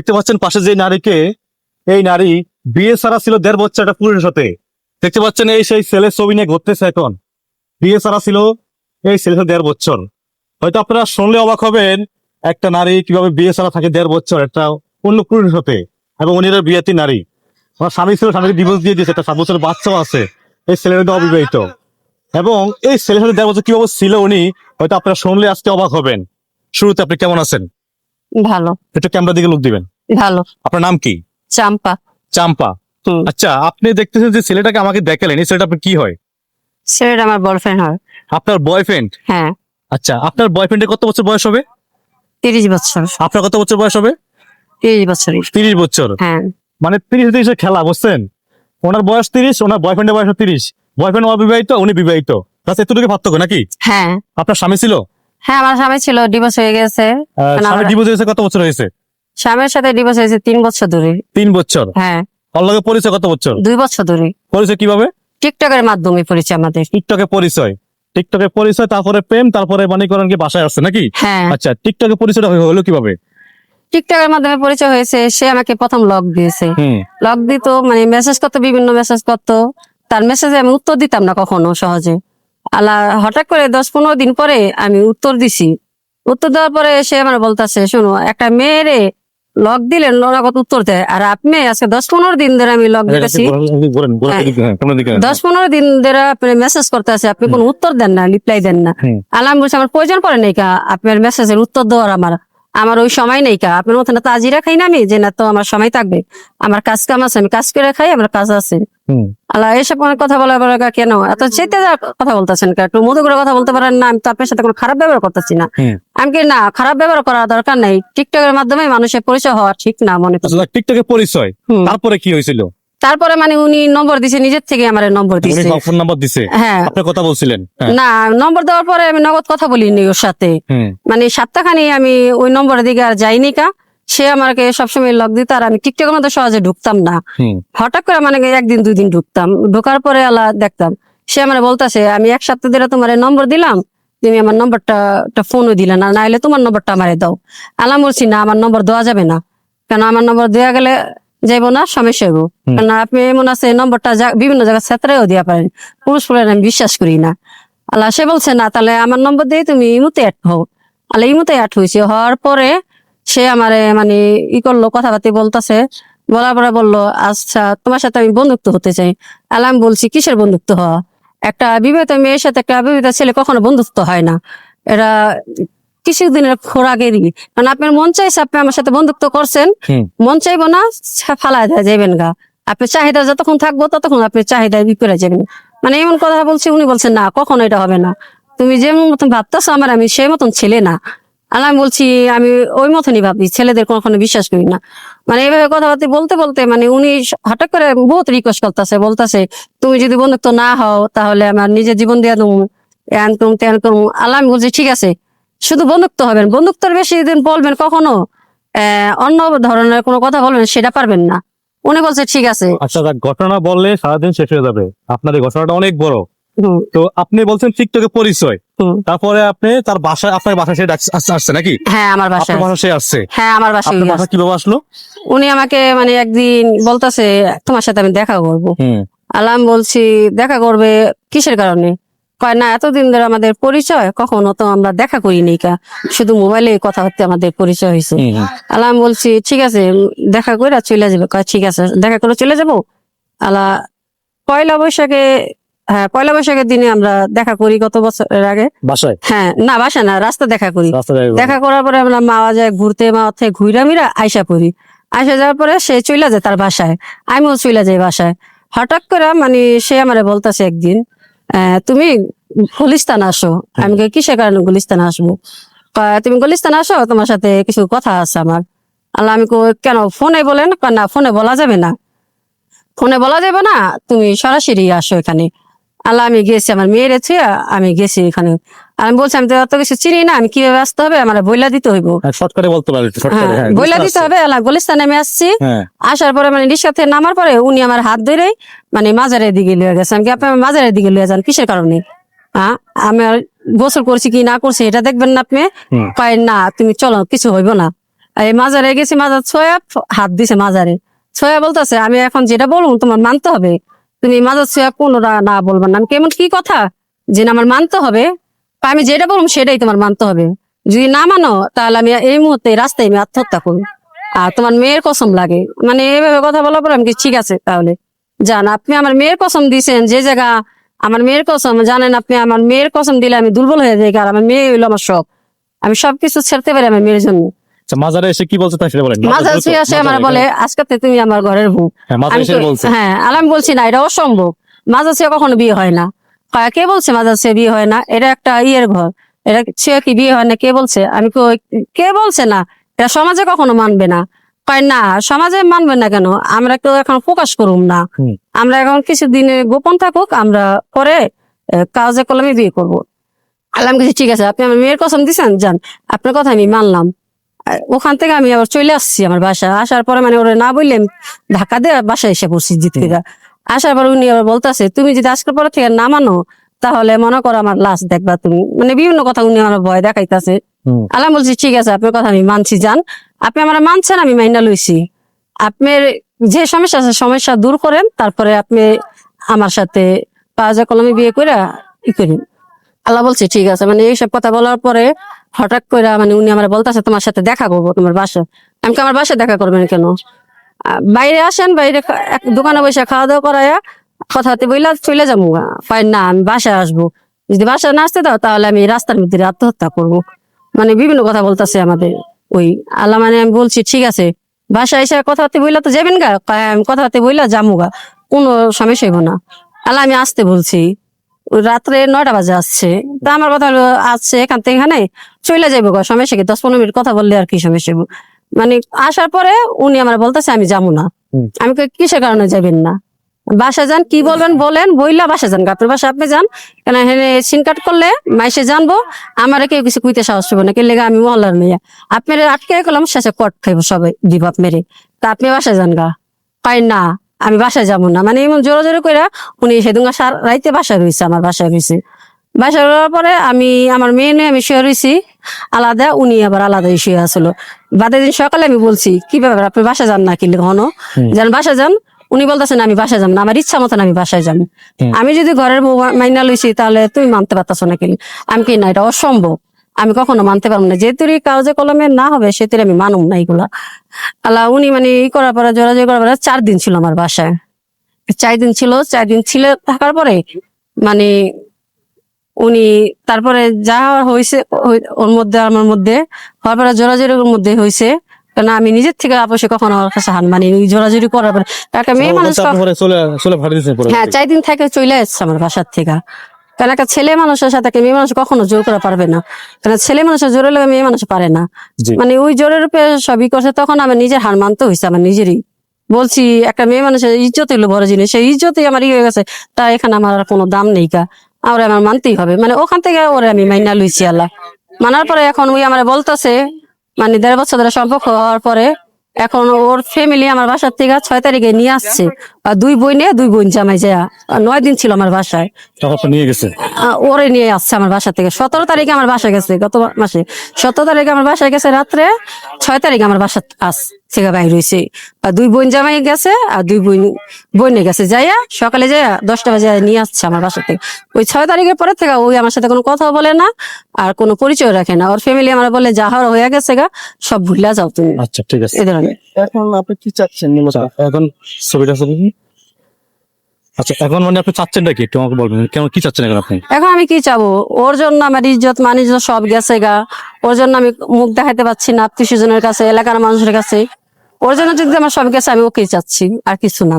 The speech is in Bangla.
দেখতে পাচ্ছেন পাশে যে নারীকে, এই নারী বিয়ে ছাড়া ছিল 1.5 বছর একটা পুরুষের সাথে। দেখতে পাচ্ছেন এই সেই ছেলের ছবি নিয়ে ঘুরতেছে এখন। বিয়ে ছাড়া ছিল এই ছেলে 1.5 বছর। হয়তো আপনারা শুনলে অবাক হবেন, একটা নারী কিভাবে বিয়ে ছাড়া থাকে 1.5 বছর একটা অন্য পুরুষের সাথে, এবং উনি বিয়েতে নারী। আমার স্বামী ছিল, স্বামীকে ডিভোর্স দিয়ে দিয়েছে, একটা 7 বছরের বাচ্চাও আছে। এই ছেলেটা অবিবাহিত, এবং এই ছেলের সাথে 1.5 বছর কিভাবে ছিল উনি, হয়তো আপনারা শুনলে আজকে অবাক হবেন। শুরুতে আপনি কেমন আছেন? ভালো। একটু ক্যামেরা দিকে লোক দিবেন। ভালো। আপনার নাম কি? চাম্পা। চাম্পা। আচ্ছা, আপনি দেখতেছেন যে ছেলেটাকে আমাকে দেখালেন, এই ছেলেটা আপনার কি হয়? ছেলেটা আমার বয়ফ্রেন্ড হয়। আপনার বয়ফ্রেন্ড? হ্যাঁ। আচ্ছা, আপনার বয়ফ্রেন্ডের কত বছর বয়স হবে? 30 বছর। আপনার কত বছর বয়স হবে? 30 বছর। 30 বছর। হ্যাঁ। মানে 30 খেলা, বুঝছেন? ওনার বয়স 30, ওনার বয়ফ্রেন্ডের বয়স 30। বয়ফ্রেন্ড অবিবাহিত, উনি বিবাহিত, বাস এতটুকু পার্থক্য নাকি? হ্যাঁ। আপনার স্বামী ছিল? হ্যাঁ, আমার স্বামী ছিল, ডিভোর্স হয়ে গেছে। স্বামী ডিভোর্স হয়েছে কত বছর হয়েছে? স্বামীর সাথে ডিভোর্স হয়েছে 3 বছর ধরে। 3 বছর? হ্যাঁ। ওর লগে পরিচয় কত বছর? 2 বছর ধরে। পরিচয় কিভাবে? টিকটকের মাধ্যমে পরিচয় আমাদের। টিকটকে পরিচয়, টিকটকে পরিচয়, তারপরে প্রেম, তারপরে মানে করেন কি বাসায় আসছে নাকি? হ্যাঁ। আচ্ছা, টিকটকে পরিচয়টা হলো কিভাবে? টিকটকের মাধ্যমে পরিচয় হয়েছে। সে আমাকে প্রথম লক দিয়েছে। লক দিত, মানে মেসেজ করতো, বিভিন্ন মেসেজ করতো। তার মেসেজে আমি উত্তর দিতাম না কখনো সহজে। হঠাৎ করে 10-15 দিন পরে আমি উত্তর দিছি। উত্তর দেওয়ার পরে সে আমার বলতেছে, শোনো, একটা মেয়েরে লক দিলেন নগদ উত্তর দেয়, আর আপনি আজকে 10-15 দিন ধরে আমি লক দিতেছি, 10-15 দিন ধরে আপনি মেসেজ করতে আছে, আপনি কোনো উত্তর দেন না, রিপ্লাই দেন না। আলাম বলছে, আমার প্রয়োজন পড়ে নাই কা আপনার মেসেজের উত্তর দেওয়ার, আমার ওই সময় নেই কা। আপনার মতো না তাজিরা খাই না আমি, যে না তো আমার সময় থাকবে, আমার কাজ কাম আছে, আমি কাজ করে খাই, আমার কাজ আছে। এসব অনেক কথা বলা কেন এত চেতে কথা বলতেছেন, একটু মধু করে কথা বলতে পারেন না? আমি তো আপনার সাথে কোনো খারাপ ব্যবহার করতেছি না। আমি কি না, খারাপ ব্যবহার করার দরকার নেই। টিকটকের মাধ্যমে মানুষের পরিচয় হওয়া ঠিক না মনে করি। টিকটকে পরিচয়, তারপরে কি হয়েছিল? তারপরে মানে উনি নম্বর দিছে, নিজের থেকে আমার নম্বর দিছে। ফোন নাম্বার দিছে? হ্যাঁ। আপনি কথা বলছিলেন? না, নম্বর দেওয়ার পরে আমি নগদ কথা বলিনি ওর সাথে। মানে সপ্তাহখানি আমি ওই নম্বরের দিকে আর যাইনি কা। সে আমাকে সবসময় লক দিত, আর আমি টিকটকের মধ্যে সহজে ঢুকতাম না। হঠাৎ করে মানে 1-2 দিন ঢুকতাম, ঢোকার পরে দেখতাম সে আমার বলতেছে, আমি 1 সপ্তাহ ধরে তোমার নম্বর দিলাম, তুমি আমার নম্বরটা ফোনও দিলে না, নাইলে তোমার নম্বরটা আমারে দাও। আলাম বলছি, না, আমার নম্বর দেওয়া যাবে না, কেন আমার নম্বর দেওয়া গেলে যাইবো না, সমস্যা হইব। কারণ আপনি এমন আছে নম্বরটা বিভিন্ন জায়গায় ক্ষেত্রেও দেওয়া পারেন, পুরুষ আমি বিশ্বাস করি না। সে বলছে, না, তাহলে আমার নম্বর দিয়ে তুমি ইমুতে অ্যাড হও। ইমুতে অ্যাড হয়েছে। হওয়ার পরে সে আমারে মানে করলো, কথাবার্তা বলতেছে। বলার পরে বললো, আচ্ছা, তোমার সাথে আমি বন্ধুত্ব হতে চাই। আমি বলছি, কিসের বন্ধুত্ব হওয়া? একটা বিবাহিত মেয়ের সাথে একটা অবিবাহিত ছেলে কখনো বন্ধুত্ব হয় না, এরা কিছুদিনের খোরাকেরই। কারণ আপনার মন চাইছে, আপনি আমার সাথে বন্ধুত্ব করছেন, মন চাইবো না, ফালা দেওয়া যাবেন গা। আপনার চাহিদা যতক্ষণ থাকবো ততক্ষণ আপনি চাহিদা করে যাবেন। মানে এমন কথা বলছি। উনি বলছেন, না, কখনো এটা হবে না, তুমি যেমন মতন ভাবতেছো আমি সেই মতন ছেলে না। আমি বলছি, আমি ওই মতনই ভাবি, ছেলেদের কখনো বিশ্বাস করি না। মানে এইভাবে কথাবার্তা বলতে বলতে মানে উনি হঠাৎ করে বহুত রিকোয়েস্ট বলতেছে, তুমি যদি বন্ধুত্ব না হও তাহলে আমার নিজের জীবন দিয়ে দেবো, এন করুম তেন করুম। আমি বলছি, ঠিক আছে, শুধু বন্ধুত্ব হবেন, বন্ধুত্বের বেশি দিন বলবেন, কখনো অন্য ধরনের কোনো কথা বলবেন সেটা পারবেন না। উনি বলছে, ঠিক আছে। আচ্ছা, ঘটনা বললে সারাদিন শেষ হয়ে যাবে, আপনার এই ঘটনাটা অনেক বড়। তো আপনি বলছেন টিকটকে পরিচয়, তারপরে আপনি তার বাসায়, আপনার বাসায় সে আসছে নাকি? হ্যাঁ, আমার বাসায় সে আসছে। হ্যাঁ, আমার বাসায়। কিভাবে আসলো? উনি আমাকে মানে একদিন বলতেছে, তোমার সাথে আমি দেখা করবো। আমি বলছি, দেখা করবে কিসের কারণে? কয়, না, এতদিন ধরে আমাদের পরিচয়, কখনো তো আমরা দেখা করিনি কা, শুধু মোবাইলে কথা হচ্ছে আমাদের পরিচয় হয়েছে। আমি বলছি, ঠিক আছে, দেখা করে চলে যাবে। কয়, ঠিক আছে, দেখা করে চলে যাবো। পয়লা বৈশাখে, হ্যাঁ, পয়লা বৈশাখের দিনে আমরা দেখা করি, গত বছরের আগে বাসায়। হ্যাঁ, না, বাসা না, রাস্তা দেখা করি। দেখা করার পরে আমরা মাওয়া যায় ঘুরতে, মাওয়া থেকে ঘুরা মিরা আইসা পড়ি। আইসা যাওয়ার পরে সে চলে যায় তার বাসায়, আমিও চলে যাই বাসায়। হঠাৎ করে মানে সে আমারে বলতেছে একদিন, তুমি গুলিস্তান আসো। আমি কিসের কারণে গুলিস্তান আসবো? তুমি গুলিস্তান আসো, তোমার সাথে কিছু কথা আছে আমার। আমি কেন, ফোনে বলেন? না, ফোনে বলা যাবে না, ফোনে বলা যাবে না, তুমি সরাসরি আসো এখানে। আমি গেছি, আমার মেয়ের আমি গেছি এখানে। আমি বলছি, আমি তো অত কিছু চিনি না, আমি কিভাবে আসতে হবে, আমার বইলা দিতে হইব, বইলা দিতে হবে। গুলিস্তানে আমি আসছি। আসার পরে মানে রিক্সাতে নামার পরে উনি আমার হাত ধরে মানে মাজারের দিকে লিয়ে গেছে। আমি কি, আপনি মাজারের দিকে লিয়ে যান কিসের কারণে? আমি গোসল করছি কি না করছি এটা দেখবেন না আপনি? কয়, না, তুমি চলো, কিছু হইব না। এই মাজারে গেছি, মাজার ছোয়া হাত দিছে মাজারে, ছোয়া বলতেছে আমি এখন যেটা বলবো তোমার মানতে হবে, তুমি মাজার ছোয়া কোনটা না বলবা না। আমি কেমন কি কথা যে না, আমার মানতে হবে, আমি যেটা বলবো সেটাই তোমার মানতে হবে, যদি না মানো তাহলে আমি এই মুহূর্তে রাস্তায় আমি আত্মহত্যা করবো, আর তোমার মেয়ের কসম লাগে। মানে এইভাবে কথা বলার পর আমি কি ঠিক আছে তাহলে যান, আপনি আমার মেয়ের কসম দিয়েছেন যে জায়গা, আমার মেয়ের কসম জানেন, আপনি আমার মেয়ের কসম দিলে আমি দুর্বল হয়ে যাই, আর আমার মেয়ে হইলো আমার সব, আমি সবকিছু ছাড়তে পারি আমার মেয়ের জন্য। আচ্ছা, মাজারে এসে কি বলছে তাই সেটা বলেন। মাঝে ছুঁয়ে আসে আমার বলে আজকে থেকে তুমি আমার ঘরের বউ। হ্যাঁ, মাজারে এসে বলছে। হ্যাঁ, আর আমি বলছি না, এটা অসম্ভব, মাঝে ছুঁয়ে কখনো বিয়ে হয় না। কয়, কে বলছে মাঝে ছুঁয়ে বিয়ে হয় না? এটা একটা ইয়ের ঘর, এটা ছুঁয়ে কি বিয়ে হয় না? কে বলছে? আমি কই, কে বলছে না, এটা সমাজে কখনো মানবে না। কয় না, সমাজে মানবে না কেন, আমরা তো এখন প্রকাশ করুম না, হুম। আমরা এখন কিছুদিন গোপন থাকুক, আমরা পরে কাজে কলমে বিয়ে করবো। আল্লাহ কিছু ঠিক আছে, আপনি আমার মেয়ের কসম দিচ্ছেন, যান, আপনার কথা আমি মানলাম। ওখান থেকে আমি আবার চলে আসছি আমার বাসা, আসার পরে মানে ওরা না বললেন ধাক্কা দিয়ে বাসায় এসে পড়ছি জিত থেকে। আসার পর উনি আবার বলতেছে তুমি যদি আজকের পরে থেকে না মানো তাহলে মনে করো আমার লাশ দেখবা তুমি, মানে বিভিন্ন কথা উনি আমার ভয় দেখাইতেছে। আল্লাহ বলছি ঠিক আছে, আপনার কথা আমি মানছি, যান, আপনি আমার মানছেন, আমি মাইনা লইছি, আপনার যে সমস্যা আছে সমস্যা দূর করেন, তারপরে আপনি আমার সাথে কাজে কলমে বিয়ে করে ই করেন। আল্লাহ বলছে ঠিক আছে। মানে এইসব কথা বলার পরে হঠাৎ করে মানে উনি আমার বলতেছে তোমার সাথে দেখা করবো তোমার বাসায়। আমি কি আমার বাসায় দেখা করবেন কেন? বাইরে আসেন, বাইরে এক দোকানে বসে খাওয়া দাওয়া করায়া কথাতে বইলা চলে যাবো। পাই না, আমি বাসায় আসবো, যদি বাসায় না আসতে দাও তাহলে আমি রাস্তার ভিতরে আত্মহত্যা করবো। মানে বিভিন্ন কথা বলতেছে আমাদের ওই আল্লাহ। মানে আমি বলছি ঠিক আছে, বাসায় এসে কথাতে বইলা তো যাবেন গা, আমি কথাতে বইলা যাবো গা, কোনো সমস্যা হইব না। আল্লাহ আমি আসতে বলছি, রাত্রে 9টা বাজে আসছে, তা আমার কথা হলো আসছে এখান থেকে এখানে চলে যাবো গো, সমস্যা কি, 10-15 মিনিট কথা বললে আর কি সমস্যা হইব? মানে আসার পরে উনি আমার বলতেছে আমি যাবো না। আমি কই, কিসের কারণে যাবেন না? বাসায় যান, কি বলবেন বলেন, বইলা বাসায় যান, আপনার বাসা আপনি যান, কেন হেনে সিন কাট করলে মাইসে জানবো, আমার কেউ কিছু কইতে সাহস পাবো না, কে লেগে আমি মহল্লার মেয়ে, আপনার আটকে করলাম, শেষে কট খাইবো সবাই বিভাব মেরে, তা আপনি বাসায় যান গা। পাই না, আমি বাসায় যাবো না। মানে এমন জোরে জোরে কইরা উনি সেদিন রাইতে বাসায় রয়েছে, আমার বাসায় রয়েছে। বাসায় রওয়ার পরে আমি আমার মেয়ে নিয়ে আমি শুয়ে রয়েছি আলাদা, উনি আবার আলাদা শুয়ে আসলো। বাদের দিন সকালে আমি বলছি কি ব্যাপার, আপনি বাসায় যান না কি ঘন যান, বাসায় যান। উনি বলতেছেন আমি বাসায় যাবো না, আমার ইচ্ছা মতন আমি বাসায় যাবো। আমি যদি ঘরের বউ মাইনা লইছি তাহলে তুমি মানতে পারতাছো না কি? আমি কি না, এটা অসম্ভব, আমি কখনো মানতে পারবো না, যেহেতু কাগজে কলমে না হবে সেহেতু আমি মানুম না এগুলা। আল্লাহ উনি মানে ই করার পরে জোরাজোরি করার পরে 4 দিন ছিল আমার বাসায়, 4 দিন ছিল। 4 দিন ছিল থাকার পরে মানে উনি তারপরে যা হয়েছে ওর মধ্যে আমার মধ্যে হওয়ার পরে জোরাজোরির মধ্যে হয়েছে, কারণ আমি নিজের থেকে আপসে কখনো ওর কাছে হান মানি জোরাজোরি করার পরে। একটা মেয়ে মানুষ হ্যাঁ 4 দিন থেকে চলে আসছে আমার বাসার থেকে, কারণ একটা ছেলে মানুষের সাথে একটা মেয়ে মানুষ কখনো জোর করা পারবে না, কারণ ছেলে মানুষের জোরে লাগে মেয়ে মানুষ পারে না। মানে ওই জোরের উপরে সবই করছে, তখন আমার নিজের হার মানতে হয়েছে, আমার নিজেরই বলছি একটা মেয়ে মানুষের ইজ্জত হইলো বড় জিনিস, সেই ইজ্জতই আমার হয়ে গেছে, তাই এখানে আমার আর কোনো দাম নেই কা, আমার মানতেই হবে। মানে ওখান থেকে ওরে আমি মাইনা লইছি আল্লাহ। মানার পরে এখন ওই আমার বলতেছে মানে 1.5 বছর ধরে সম্পর্ক হওয়ার পরে এখন ওর ফ্যামিলি আমার বাসার থেকে 6 তারিখে নিয়ে আসছে, আর 2 বোন জামাই যায় 9 দিন ছিল আমার বাসায়, নিয়ে গেছে ওরে নিয়ে আসছে আমার বাসা থেকে। 17 তারিখে আমার বাসায় গেছে, গত মাসে 17 তারিখে আমার বাসায় গেছে রাত্রে, 6 তারিখে আমার বাসা থেকে বাইর হয়েছে। আর 2 বোন জামাই গেছে, আর 2 বোনে গেছে, যাইয়া সকালে যাইয়া 10টা বাজে নিয়ে আসছে আমার বাসা থেকে। ওই 6 তারিখের পরে থেকে ওই আমার সাথে কোনো কথা বলে না, আর কোনো পরিচয় রাখে না। ওর ফ্যামিলি আমার বলে যা হওয়ার হয়ে গেছে গা, সব ভুলা যাও তুমি। আচ্ছা ঠিক আছে, এই ধরনের। এখন আপনি কি চাচ্ছেন মূলত? এখন ছবিটা আচ্ছা, এখন মানে আপনি চাচ্ছেনটা কি একটু আমাকে বলবেন, কেমন কি চাচ্ছেন এখন আপনি? এখন আমি কি চাবো, ওর জন্য আমার ইজ্জত মানিজ্য সব গেছে গা, ওর জন্য আমি মুখ দেখাতে পাচ্ছি না আত্মীয় স্বজনের কাছে, এলাকার মানুষের কাছে, ওর জন্য যদি আমার সব গেছে, আমি ওকেই চাচ্ছি, আর কিছু না।